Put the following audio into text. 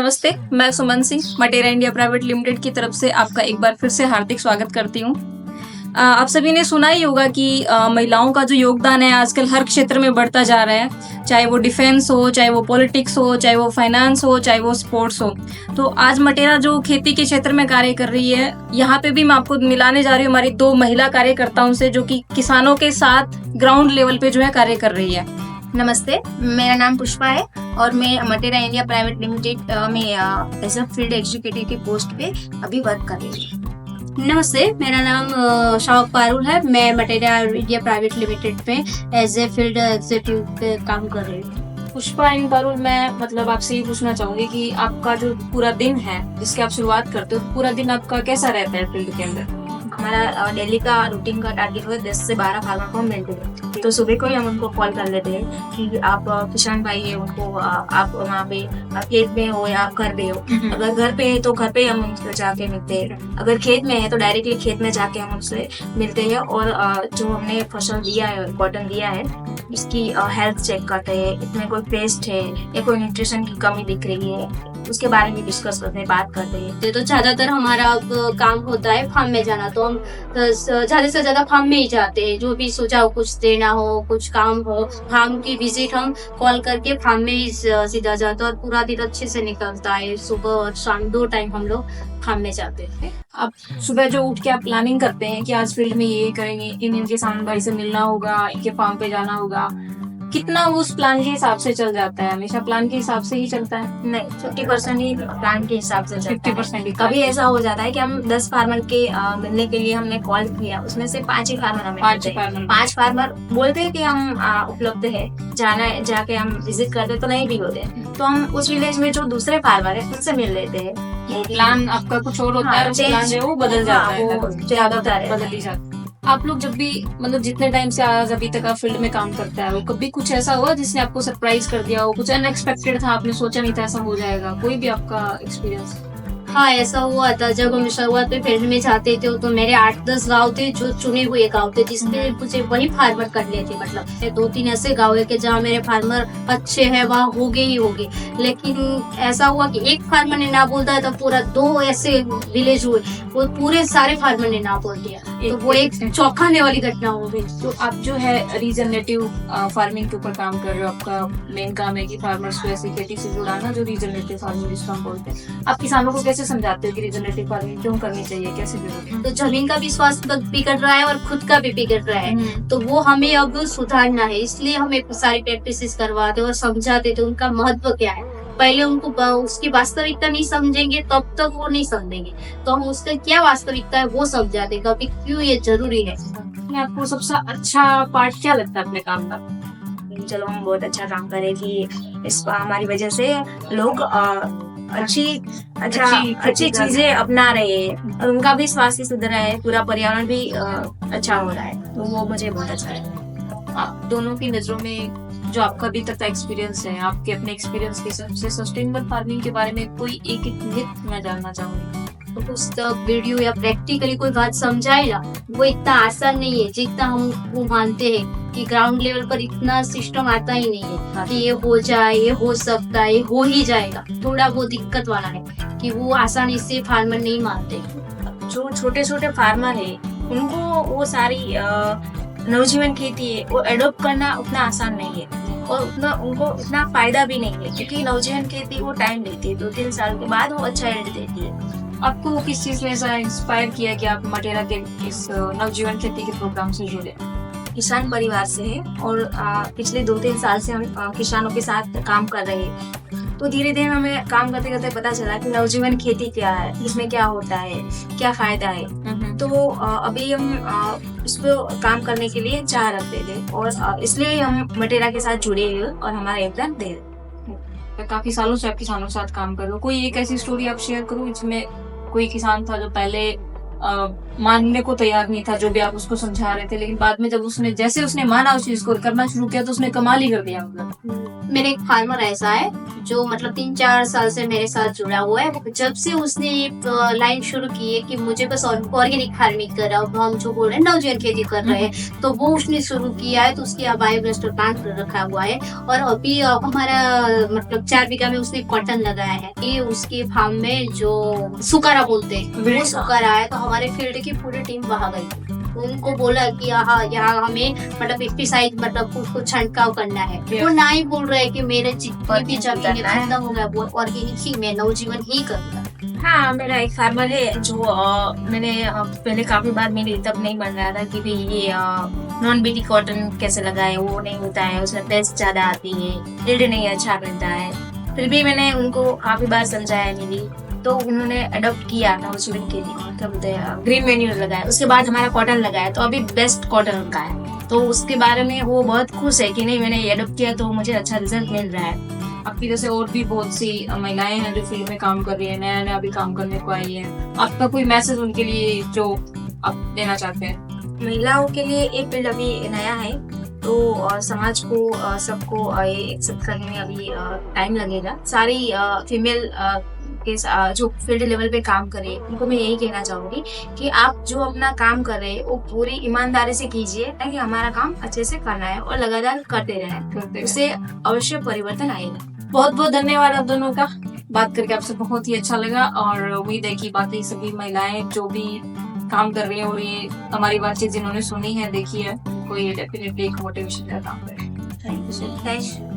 नमस्ते, मैं सुमन Singh मटेरा India private limited की तरफ से आपका एक बार फिर से हार्दिक स्वागत करती हूँ। आप सभी ने सुना ही होगा कि महिलाओं का जो योगदान है आजकल हर क्षेत्र में बढ़ता जा रहा है, चाहे वो डिफेंस हो, चाहे वो पॉलिटिक्स हो, चाहे वो फाइनेंस हो, चाहे वो स्पोर्ट्स हो। तो आज मटेरा जो खेती के क्षेत्र में कार्य कर रही है, यहाँ पे भी मैं आपको मिलाने जा रही हूँ हमारी 2 महिला कार्यकर्ताओं से, जो कि किसानों के साथ ग्राउंड लेवल पे जो है कार्य कर रही है। नमस्ते, मेरा नाम पुष्पा है और मैं मटेरा इंडिया प्राइवेट लिमिटेड में एज अ फील्ड एग्जीक्यूटिव की पोस्ट पे अभी वर्क कर रही हूँ। नमस्ते, मेरा नाम शावक पारुल है। मैं मटेरा इंडिया प्राइवेट लिमिटेड में एज ए फील्ड एग्जीक्यूटिव पे काम कर रही हूँ। पुष्पा एंड पारुल, मैं मतलब आपसे ये पूछना चाहूंगी कि आपका जो पूरा दिन है जिसके आप शुरुआत करते हो, पूरा दिन आपका कैसा रहता है फील्ड के अंदर? हमारा डेली का रूटीन का टारगेट है 10 से 12 फार्मर को मेंटेन। तो सुबह को ही हम उनको कॉल कर लेते हैं कि आप किसान भाई है, उनको आप वहाँ पे खेत में हो या घर पे हो। अगर घर पे है तो घर पे हम उनसे जाके मिलते हैं, अगर खेत में है तो डायरेक्टली खेत में जाके हम उनसे मिलते हैं और जो हमने फसल दिया है, कॉटन दिया है, इसकी हेल्थ चेक करते हैं, इसमें कोई पेस्ट है या कोई न्यूट्रिशन की कमी दिख रही है, उसके बारे में डिस्कस करते हैं, बात करते हैं। तो ज्यादातर हमारा अब काम होता है फार्म में जाना, तो हम ज्यादा से ज्यादा फार्म में ही जाते हैं। जो भी सुझाव कुछ देना हो, कुछ काम हो, फार्म की विजिट हम कॉल करके फार्म में ही सीधा जाते हैं और पूरा दिन अच्छे से निकलता है। सुबह और शाम 2 टाइम हम लोग फार्म में जाते हैं। आप सुबह जो उठ के आप प्लानिंग करते हैं कि आज फील्ड में ये करेंगे, इन किसान भाई से मिलना होगा, इनके फार्म पे जाना होगा, कितना उस प्लान के हिसाब से चल जाता है? हमेशा प्लान के हिसाब से ही चलता है? नहीं, 50% ही प्लान के हिसाब से चलता है। 50% ही। कभी ऐसा हो जाता है कि हम 10 फार्मर के मिलने के लिए हमने कॉल किया, उसमें से 5 ही फार्मर हमें मिलते हैं। 5 फार्मर बोलते हैं कि हम उपलब्ध है, जाना है, जाके हम विजिट करते तो नहीं भी होते, तो हम उस विलेज में जो दूसरे फार्मर है उनसे मिल लेते हैं। प्लान आपका कुछ और होता है, प्लान जो है वो बदल जाता है, ज्यादातर बदल ही जाता है। आप लोग जब भी मतलब जितने टाइम से आज अभी तक आप फील्ड में काम करता है, वो कभी कुछ ऐसा हुआ जिसने आपको सरप्राइज कर दिया हो, कुछ अनएक्सपेक्टेड था, आपने सोचा नहीं था ऐसा हो जाएगा? कोई भी आपका एक्सपीरियंस? हाँ, ऐसा हुआ था। जब हम शुरुआत में फील्ड में जाते थे तो मेरे 8-10 गांव थे जो चुने हुए गांव थे, जिसमें मुझे वही फार्मर कर लिए थे। मतलब 2-3 ऐसे गांव है कि जहाँ मेरे फार्मर अच्छे हैं, वहाँ हो गए। लेकिन ऐसा हुआ कि एक फार्मर ने ना बोल दिया तो पूरा 2 ऐसे विलेज हुए, वो पूरे सारे फार्मर ने ना बोल दिया, तो वो एक चौंकाने वाली घटना हो गई। तो आप जो है रीजनरेटिव फार्मिंग के ऊपर काम कर रहे हो, आपका मेन काम है कि फार्मर्स को ऐसी खेती से जुड़ाना जो रीजनरेटिव फार्मिंग जिसको हम बोलते हैं। आप किसानों को कैसे समझाते हो कि रीजनरेटिव फार्मिंग क्यों करनी चाहिए, कैसे जरूरी? तो जमीन का भी स्वास्थ्य बिगड़ रहा है और खुद का भी बिगड़ रहा है, तो वो हमें अब सुधारना है। इसलिए हमें सारी प्रैक्टिसेस करवाते और समझाते थे उनका महत्व क्या है। पहले उनको उसकी वास्तविकता नहीं समझेंगे तब तक वो नहीं समझेंगे, तो हम उसका क्या वास्तविकता है वो समझाते कि क्यों ये जरूरी है। आपको सबसे अच्छा पार्ट क्या लगता है अपने काम का? चलो हम बहुत अच्छा काम करें कि इस हमारी वजह से लोग अच्छी चीजें अपना रहे हैं और उनका भी स्वास्थ्य सुधर रहा है, पूरा पर्यावरण भी अच्छा हो रहा है, तो वो मुझे बहुत अच्छा है। आप दोनों की नजरों में जो आपका अभी तक का एक्सपीरियंस है, आपके अपने एक्सपीरियंस के हिसाब से सस्टेनेबल फार्मिंग के बारे में कोई एक मिथ मैं जानना चाहूंगी। तो पुस्तक, वीडियो या प्रैक्टिकली कोई बात समझाएगा, वो इतना आसान नहीं है जितना हम वो मानते हैं कि ग्राउंड लेवल पर इतना सिस्टम आता ही नहीं है कि ये हो जाए, ये हो सकता है, ये हो ही जाएगा। थोड़ा वो दिक्कत वाला है कि वो आसानी से फार्मर नहीं मानते। जो छोटे छोटे फार्मर है उनको वो सारी नवजीवन खेती है वो एडॉप्ट करना उतना आसान नहीं है और उनको इतना फायदा भी नहीं है, क्योंकि नवजीवन खेती वो टाइम लेती है, 2-3 साल के बाद वो अच्छा एड देती है। आपको किस चीज ने ऐसा इंस्पायर किया कि आप मटेरा के इस नवजीवन खेती के प्रोग्राम से जुड़े? किसान परिवार से है और पिछले 2-3 साल से हम किसानों के साथ काम कर रहे हैं, तो धीरे धीरे हमें काम करते करते पता चला कि नवजीवन खेती क्या है, इसमें क्या होता है, क्या फायदा है। तो अभी हम इस पर काम करने के लिए चाह रखते थे और इसलिए हम मटेरा के साथ जुड़े हुए और हमारा योगदान दे रहे। काफी सालों से आप किसानों के साथ काम कर रहे हो, कोई एक ऐसी स्टोरी आप शेयर करो जिसमें कोई किसान था जो पहले मानने को तैयार नहीं था जो भी आप उसको समझा रहे थे, लेकिन बाद में जब उसने माना उस चीज को करना शुरू किया तो उसने कमाल ही कर दिया। मतलब मेरे एक फार्मर ऐसा है जो मतलब 3-4 साल से मेरे साथ जुड़ा हुआ है। जब से उसने लाइन शुरू की है कि मुझे बस ऑर्गेनिक फार्मिंग कर रहा है, हम जो बोल रहे हैं नवजीवन खेती कर रहे हैं, तो वो उसने शुरू किया है। तो उसकी बायोगैस प्लांट रखा हुआ है और अभी हमारा मतलब 4 बीघा में उसने कॉटन लगाया है कि उसके फार्म में जो सुकारा बोलते हैं वो सुकारा है। तो हमारे फील्ड की पूरी टीम वहां गई, उनको बोला कि यहाँ हमें मतलब पेस्टिसाइड मतलब उसको छिड़काव करना है। वो ना ही बोल रहे कि मेरे जितनी भी जमीन खत्म हो गया वो ऑर्गेनिक ही मैं नवजीवन ही करूंगा। हाँ, मेरा एक फार्मर है जो मैंने पहले काफी बार मेरे तब नहीं बन रहा था कि भाई ये नॉन बीटी कॉटन कैसे लगाए, वो नहीं होता है, उसमें पेस्ट ज्यादा आती है, यील्ड नहीं अच्छा मिलता है। फिर भी मैंने उनको काफी बार समझाया नहीं, तो उन्होंने अडॉप्ट किया नवजीवन के लिए, मतलब ग्रीन मैन्यूर लगाया। उसके बाद हमारा कॉटन लगाया तो अभी बेस्ट कॉटन उनका है, तो उसके बारे में वो बहुत खुश है कि नहीं मैंने ये अडॉप्ट किया तो मुझे अच्छा रिजल्ट मिल रहा है। आपकी जैसे और भी बहुत सी महिलाएं हैं जो फील्ड में काम कर रही है, नया नया अभी काम करने को आई है, आपका कोई मैसेज उनके लिए जो आप देना चाहते हैं? महिलाओं के लिए ये फील्ड अभी नया है, तो समाज को सबको ये एक्सेप्ट करने में अभी टाइम लगेगा। सारी फीमेल के जो फील्ड लेवल पे काम करे उनको मैं यही कहना चाहूंगी कि आप जो अपना काम कर रहे हैं वो पूरी ईमानदारी से कीजिए, ताकि हमारा काम अच्छे से करना है और लगातार करते रहना, उससे अवश्य परिवर्तन आएगा। बहुत बहुत धन्यवाद आप दोनों का, बात करके आपसे बहुत ही अच्छा लगा और उम्मीद है कि बाकी सभी महिलाएं जो भी काम कर रही है और ये हमारी बातचीत जिन्होंने सुनी है देखी है, कोई डेफिनेटली एक मोटिवेशन का काम करें। Thank you.